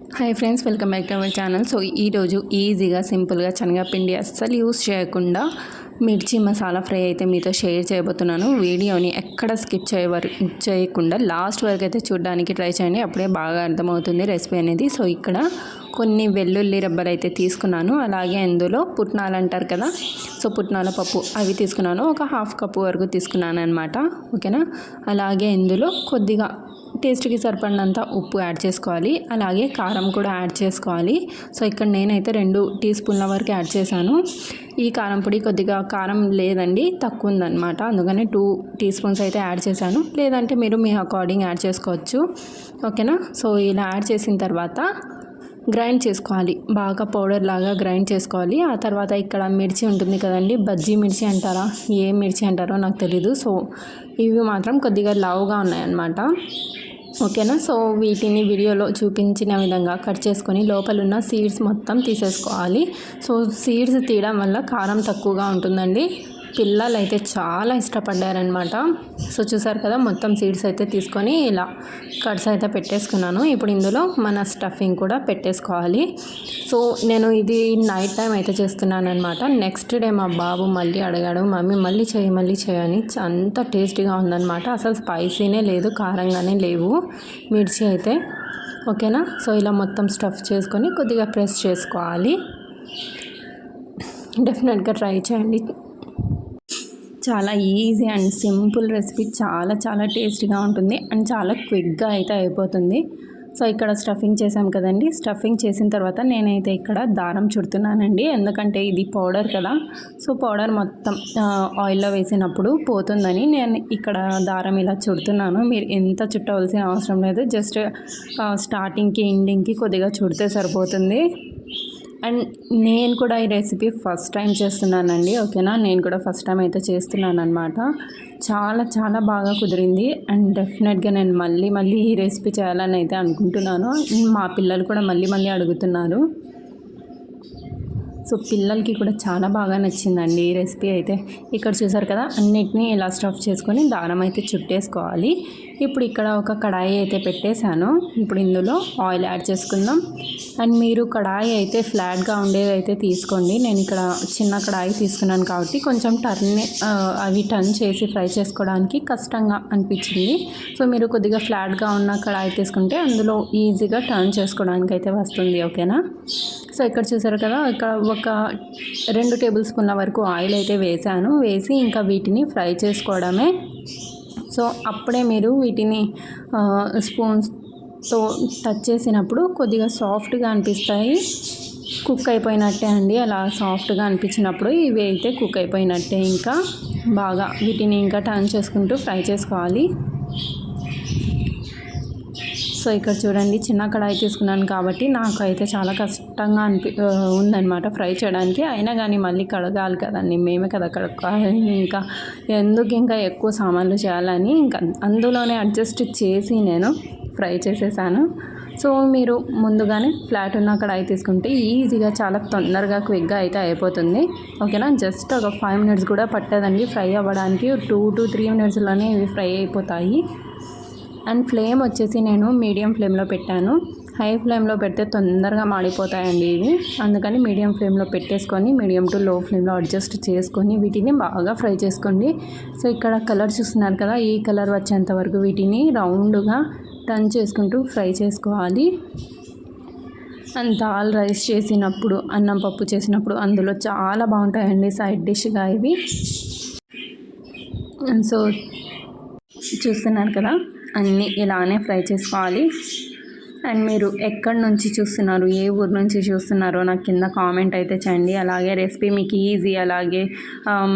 Hi friends, welcome back to our channel. So ఈరోజు ఈజీగా సింపుల్గా శనగపిండి అస్సలు యూస్ చేయకుండా మిర్చి మసాలా ఫ్రై అయితే మీతో షేర్ చేయబోతున్నాను. వీడియోని ఎక్కడ స్కిప్ చేయకుండా లాస్ట్ వరకు అయితే చూడడానికి ట్రై చేయండి. అప్పుడే బాగా అర్థమవుతుంది రెసిపీ అనేది. సో ఇక్కడ కొన్ని వెల్లుల్లి రబ్బలు అయితే తీసుకున్నాను. అలాగే అందులో పుట్నాలు అంటారు కదా, సో పుట్నాల పప్పు అవి తీసుకున్నాను. ఒక హాఫ్ కప్పు వరకు తీసుకున్నాను అనమాట. ఓకేనా. అలాగే ఇందులో కొద్దిగా టేస్ట్కి సరిపడినంత ఉప్పు యాడ్ చేసుకోవాలి. అలాగే కారం కూడా యాడ్ చేసుకోవాలి. సో ఇక్కడ నేనైతే 2 టీ స్పూన్ల వరకు యాడ్ చేశాను. ఈ కారం పొడి కొద్దిగా కారం లేదండి, తక్కువ ఉందన్నమాట, అందుకని 2 టీ స్పూన్స్ అయితే యాడ్ చేశాను. లేదంటే మీరు మీ అకార్డింగ్ యాడ్ చేసుకోవచ్చు. ఓకేనా. సో ఇలా యాడ్ చేసిన తర్వాత గ్రైండ్ చేసుకోవాలి, బాగా పౌడర్ లాగా గ్రైండ్ చేసుకోవాలి. ఆ తర్వాత ఇక్కడ మిర్చి ఉంటుంది కదండి, బజ్జీ మిర్చి అంటారా, ఏ మిర్చి అంటారో నాకు తెలీదు. సో ఇవి మాత్రం కొద్దిగా లావుగా ఉన్నాయన్నమాట. ఓకేనా. సో వీటిని వీడియోలో చూపించిన విధంగా కట్ చేసుకొని లోపలున్న సీడ్స్ మొత్తం తీసేసుకోవాలి. సో సీడ్స్ తీయడం వల్ల కారం తక్కువగా ఉంటుందండి. పిల్లలు అయితే చాలా ఇష్టపడ్డారనమాట. సో చూసారు కదా, మొత్తం సీడ్స్ అయితే తీసుకొని ఇలా కట్స్ అయితే పెట్టేసుకున్నాను. ఇప్పుడు ఇందులో మన స్టఫింగ్ కూడా పెట్టేసుకోవాలి. సో నేను ఇది నైట్ టైం అయితే చేస్తున్నాను అనమాట. నెక్స్ట్ డే మా బాబు మళ్ళీ అడిగాడు, మమ్మీ మళ్ళీ చేయని. అంత టేస్టీగా ఉందన్నమాట. అసలు స్పైసీనే లేదు, కారంగానే లేవు మిర్చి అయితే. ఓకేనా. సో ఇలా మొత్తం స్టఫ్ చేసుకొని కొద్దిగా ప్రెస్ చేసుకోవాలి. డెఫినెట్గా ట్రై చేయండి. చాలా ఈజీ అండ్ సింపుల్ రెసిపీ, చాలా టేస్టీగా ఉంటుంది అండ్ చాలా క్విక్గా అయితే అయిపోతుంది. సో ఇక్కడ స్టఫింగ్ చేసాం కదండి. స్టఫింగ్ చేసిన తర్వాత నేనైతే ఇక్కడ దారం చుడుతున్నానండి. ఎందుకంటే ఇది పౌడర్ కదా, సో పౌడర్ మొత్తం ఆయిల్లో వేసినప్పుడు పోతుందని నేను ఇక్కడ దారం ఇలా చుడుతున్నాను. మీరు ఎంత చుట్టవలసిన అవసరం లేదు, జస్ట్ స్టార్టింగ్కి ఎండింగ్కి కొద్దిగా చుడితే సరిపోతుంది. అండ్ నేను కూడా ఈ రెసిపీ ఫస్ట్ టైం చేస్తున్నానండి. ఓకేనా. నేను కూడా ఫస్ట్ టైం అయితే చేస్తున్నాను అనమాట. చాలా బాగా కుదిరింది. అండ్ డెఫినెట్గా నేను మళ్ళీ ఈ రెసిపీ చేయాలని అయితే అనుకుంటున్నాను. మా పిల్లలు కూడా మళ్ళీ అడుగుతున్నారు. సో పిల్లలకి కూడా చాలా బాగా నచ్చిందండి ఈ రెసిపీ అయితే. ఇక్కడ చూసారు కదా, అన్నిటినీ ఇలా స్టఫ్ చేసుకొని దారం అయితే చుట్టేసుకోవాలి. ఇప్పుడు ఇక్కడ ఒక కడాయి అయితే పెట్టేశాను. ఇప్పుడు ఇందులో ఆయిల్ యాడ్ చేసుకుందాం. అండ్ మీరు కడాయి అయితే ఫ్లాట్గా ఉండేది అయితే తీసుకోండి. నేను ఇక్కడ చిన్న కడాయి తీసుకున్నాను కాబట్టి కొంచెం అవి టర్న్ చేసి ఫ్రై చేసుకోవడానికి కష్టంగా అనిపించింది. సో మీరు కొద్దిగా ఫ్లాట్గా ఉన్న కడాయి తీసుకుంటే అందులో ఈజీగా టర్న్ చేసుకోవడానికి అయితే వస్తుంది. ఓకేనా. సో ఇక్కడ చూసారు కదా, ఇక్కడ ఒక 2 టేబుల్ స్పూన్ల వరకు ఆయిల్ అయితే వేసి ఇంకా వీటిని ఫ్రై చేసుకోవడమే. సో అప్పుడే మీరు వీటిని స్పూన్స్తో టచ్ చేసినప్పుడు కొద్దిగా సాఫ్ట్గా అనిపిస్తాయి, కుక్ అయిపోయినట్టే అండి. అలా సాఫ్ట్గా అనిపించినప్పుడు ఇవి అయితే కుక్ అయిపోయినట్టే. ఇంకా బాగా వీటిని ఇంకా టర్న్ చేసుకుంటూ ఫ్రై చేసుకోవాలి. సో ఇక్కడ చూడండి, చిన్న కడాయి తీసుకున్నాను కాబట్టి నాకు అయితే చాలా కష్టంగా ఉందన్నమాట ఫ్రై చేయడానికి. అయినా కానీ మళ్ళీ కడగాలి కదండి, మేమే కదా కడుక్కోవాలి. ఇంకా ఎక్కువ సామాన్లు చేయాలని ఇంకా అందులోనే అడ్జస్ట్ చేసి నేను ఫ్రై చేసేసాను. సో మీరు ముందుగానే ఫ్లాట్ ఉన్న కడాయి తీసుకుంటే ఈజీగా చాలా తొందరగా క్విక్గా అయితే అయిపోతుంది. ఓకేనా. జస్ట్ ఒక 5 మినిట్స్ కూడా పట్టదండి ఫ్రై అవ్వడానికి. 2 to 3 మినిట్స్లోనే ఇవి ఫ్రై అయిపోతాయి. అండ్ ఫ్లేమ్ వచ్చేసి నేను మీడియం ఫ్లేమ్లో పెట్టాను. హై ఫ్లేమ్లో పెడితే తొందరగా మాడిపోతాయండి ఇవి. అందుకని మీడియం ఫ్లేమ్లో పెట్టేసుకొని మీడియం టు లో ఫ్లేమ్లో అడ్జస్ట్ చేసుకొని వీటిని బాగా ఫ్రై చేసుకోండి. సో ఇక్కడ కలర్ చూస్తున్నారు కదా, ఈ కలర్ వచ్చేంత వరకు వీటిని రౌండ్గా టర్న్ చేసుకుంటూ ఫ్రై చేసుకోవాలి. అండ్ దాల్ రైస్ చేసినప్పుడు, అన్నం పప్పు చేసినప్పుడు అందులో చాలా బాగుంటాయండి సైడ్ డిష్గా ఇవి. సో చూస్తున్నారు కదా, అన్నీ ఇలానే ఫ్రై చేసుకోవాలి. అండ్ మీరు ఎక్కడి నుంచి చూస్తున్నారు, ఏ ఊరు నుంచి చూస్తున్నారో నాకు కింద కామెంట్ అయితే చేయండి. అలాగే రెసిపీ మీకు ఈజీ, అలాగే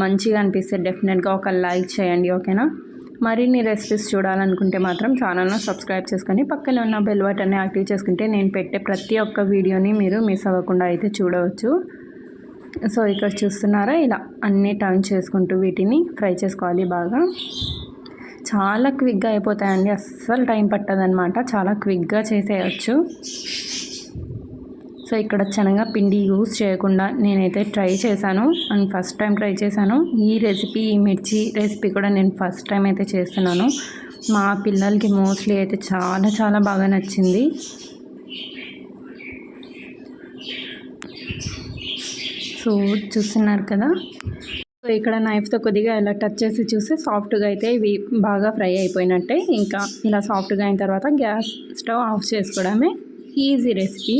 మంచిగా అనిపిస్తే డెఫినెట్గా ఒక లైక్ చేయండి. ఓకేనా. మరిన్ని రెసిపీస్ చూడాలనుకుంటే మాత్రం ఛానల్ను సబ్స్క్రైబ్ చేసుకొని పక్కన ఉన్న బెల్ బటన్ని యాక్టివ్ చేసుకుంటే నేను పెట్టే ప్రతి ఒక్క వీడియోని మీరు మిస్ అవ్వకుండా అయితే చూడవచ్చు. సో ఇక్కడ చూస్తున్నారా, ఇలా అన్నీ టర్న్ చేసుకుంటూ వీటిని ఫ్రై చేసుకోవాలి బాగా. చాలా క్విక్గా అయిపోతాయండి, అస్సలు టైం పట్టదనమాట, చాలా క్విక్గా చేసేయచ్చు. సో ఇక్కడ శనగపిండి యూస్ చేయకుండా నేనైతే ట్రై చేశాను అండ్ ఫస్ట్ టైం ట్రై చేశాను ఈ రెసిపీ. ఈ మిర్చి రెసిపీ కూడా నేను ఫస్ట్ టైం అయితే చేస్తున్నాను. మా పిల్లలకి మోస్ట్లీ అయితే చాలా బాగా నచ్చింది. సో చూస్తున్నారు కదా. సో ఇక్కడ నైఫ్తో కొద్దిగా ఇలా టచ్ చేసి చూస్తే సాఫ్ట్గా అయితే ఇవి బాగా ఫ్రై అయిపోయినట్టే. ఇంకా ఇలా సాఫ్ట్గా అయిన తర్వాత గ్యాస్ స్టవ్ ఆఫ్ చేసుకోవడమే. Easy recipe.